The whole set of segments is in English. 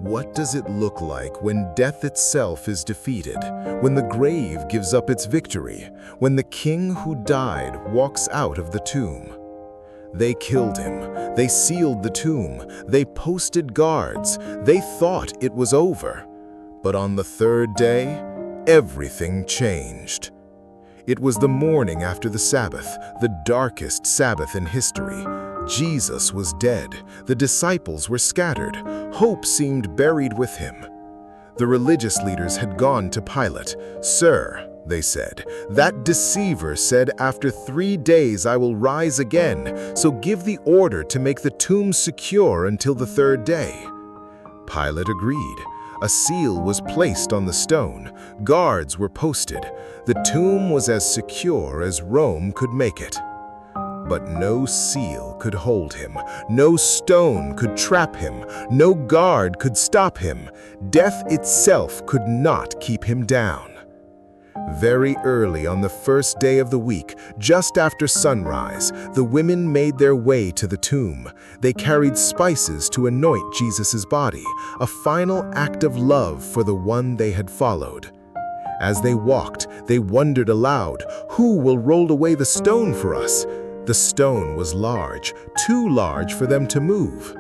What does it look like when death itself is defeated, when the grave gives up its victory, when the king who died walks out of the tomb? They killed him, they sealed the tomb, they posted guards, they thought it was over. But on the third day, everything changed. It was the morning after the Sabbath, the darkest Sabbath in history. Jesus was dead, the disciples were scattered, hope seemed buried with him. The religious leaders had gone to Pilate. "Sir," they said, "that deceiver said, 'After 3 days I will rise again,' so give the order to make the tomb secure until the third day." Pilate agreed. A seal was placed on the stone. Guards were posted. The tomb was as secure as Rome could make it. But no seal could hold him. No stone could trap him. No guard could stop him. Death itself could not keep him down. Very early on the first day of the week, just after sunrise, the women made their way to the tomb. They carried spices to anoint Jesus' body, a final act of love for the one they had followed. As they walked, they wondered aloud, "Who will roll away the stone for us?" The stone was large, too large for them to move.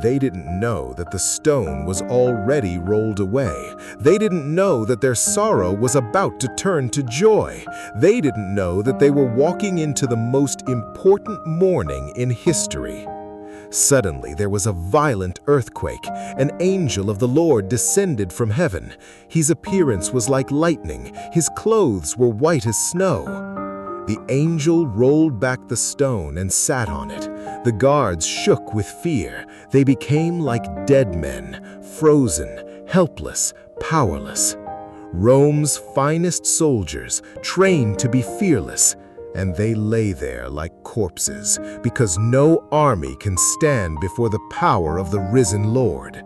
They didn't know that the stone was already rolled away. They didn't know that their sorrow was about to turn to joy. They didn't know that they were walking into the most important morning in history. Suddenly, there was a violent earthquake. An angel of the Lord descended from heaven. His appearance was like lightning. His clothes were white as snow. The angel rolled back the stone and sat on it. The guards shook with fear. They became like dead men, frozen, helpless, powerless. Rome's finest soldiers, trained to be fearless, and they lay there like corpses, because no army can stand before the power of the risen Lord.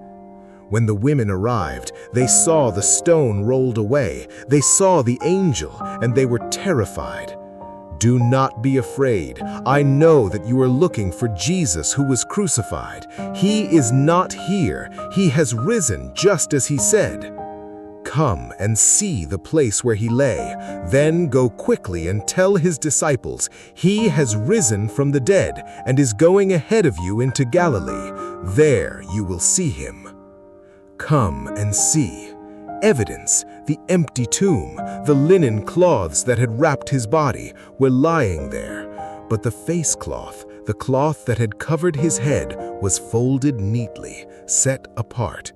When the women arrived, they saw the stone rolled away. They saw the angel, and they were terrified. "Do not be afraid. I know that you are looking for Jesus who was crucified. He is not here. He has risen just as he said. Come and see the place where he lay. Then go quickly and tell his disciples, he has risen from the dead and is going ahead of you into Galilee. There you will see him." Come and see. Evidence, the empty tomb, the linen cloths that had wrapped his body, were lying there. But the face cloth, the cloth that had covered his head, was folded neatly, set apart.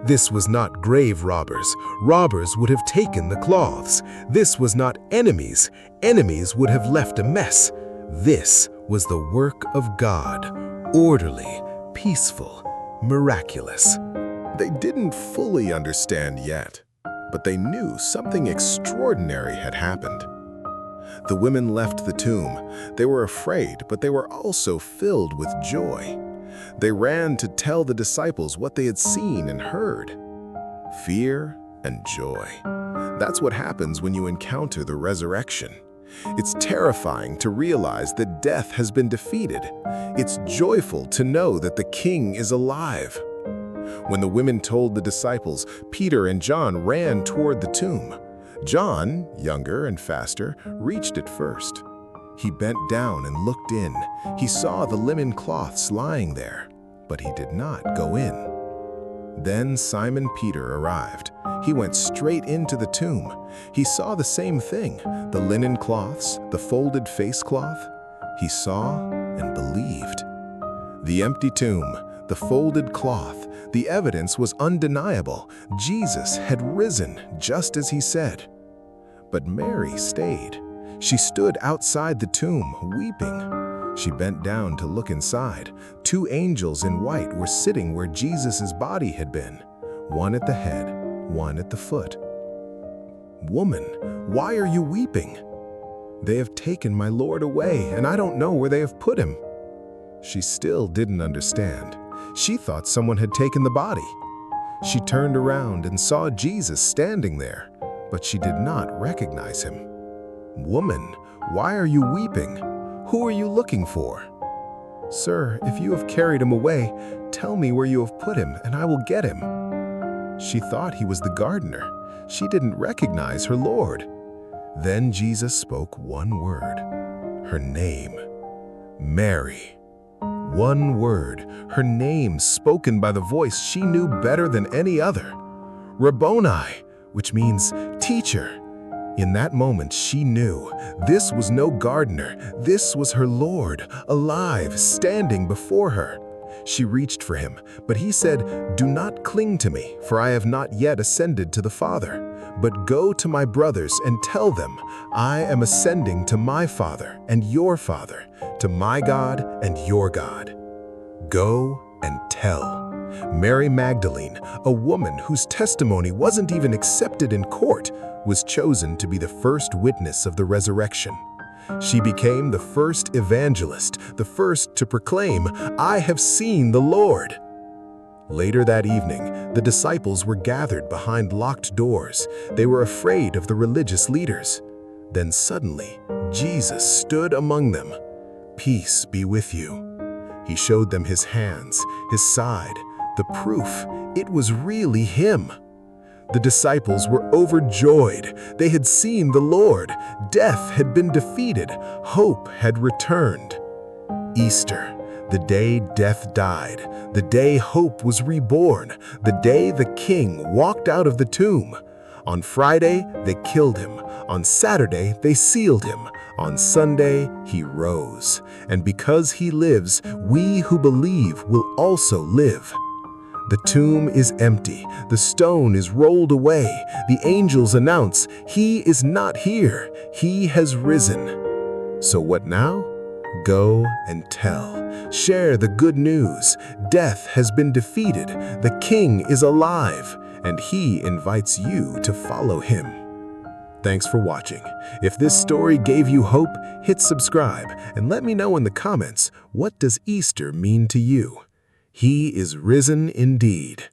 This was not grave robbers. Robbers would have taken the cloths. This was not enemies. Enemies would have left a mess. This was the work of God, orderly, peaceful, miraculous. They didn't fully understand yet, but they knew something extraordinary had happened. The women left the tomb. They were afraid, but they were also filled with joy. They ran to tell the disciples what they had seen and heard. Fear and joy. That's what happens when you encounter the resurrection. It's terrifying to realize that death has been defeated. It's joyful to know that the King is alive. When the women told the disciples, Peter and John ran toward the tomb. John, younger and faster, reached it first. He bent down and looked in. He saw the linen cloths lying there, but he did not go in. Then Simon Peter arrived. He went straight into the tomb. He saw the same thing, the linen cloths, the folded face cloth. He saw and believed. The empty tomb, the folded cloth, the evidence was undeniable. Jesus had risen just as he said. But Mary stayed. She stood outside the tomb, weeping. She bent down to look inside. 2 angels in white were sitting where Jesus' body had been, one at the head, one at the foot. "Woman, why are you weeping?" "They have taken my Lord away, and I don't know where they have put him." She still didn't understand. She thought someone had taken the body. She turned around and saw Jesus standing there, but she did not recognize him. "Woman, why are you weeping? Who are you looking for?" "Sir, if you have carried him away, tell me where you have put him, and I will get him." She thought he was the gardener. She didn't recognize her Lord. Then Jesus spoke one word, her name, Mary. One word, her name spoken by the voice she knew better than any other, Rabboni, which means teacher. In that moment, she knew this was no gardener. This was her Lord, alive, standing before her. She reached for him, but he said, "Do not cling to me, for I have not yet ascended to the Father. But go to my brothers and tell them, I am ascending to my Father and your Father, to my God and your God." Go and tell. Mary Magdalene, a woman whose testimony wasn't even accepted in court, was chosen to be the first witness of the resurrection. She became the first evangelist, the first to proclaim, "I have seen the Lord." Later that evening, the disciples were gathered behind locked doors. They were afraid of the religious leaders. Then suddenly, Jesus stood among them. "Peace be with you." He showed them his hands, his side, the proof it was really him. The disciples were overjoyed. They had seen the Lord. Death had been defeated. Hope had returned. Easter, the day death died, the day hope was reborn, the day the King walked out of the tomb. On Friday, they killed him. On Saturday, they sealed him. On Sunday, he rose. And because he lives, we who believe will also live. The tomb is empty. The stone is rolled away. The angels announce, "He is not here. He has risen." So what now? Go and tell. Share the good news. Death has been defeated. The King is alive, and he invites you to follow him. Thanks for watching. If this story gave you hope, hit subscribe and let me know in the comments, what does Easter mean to you? He is risen indeed.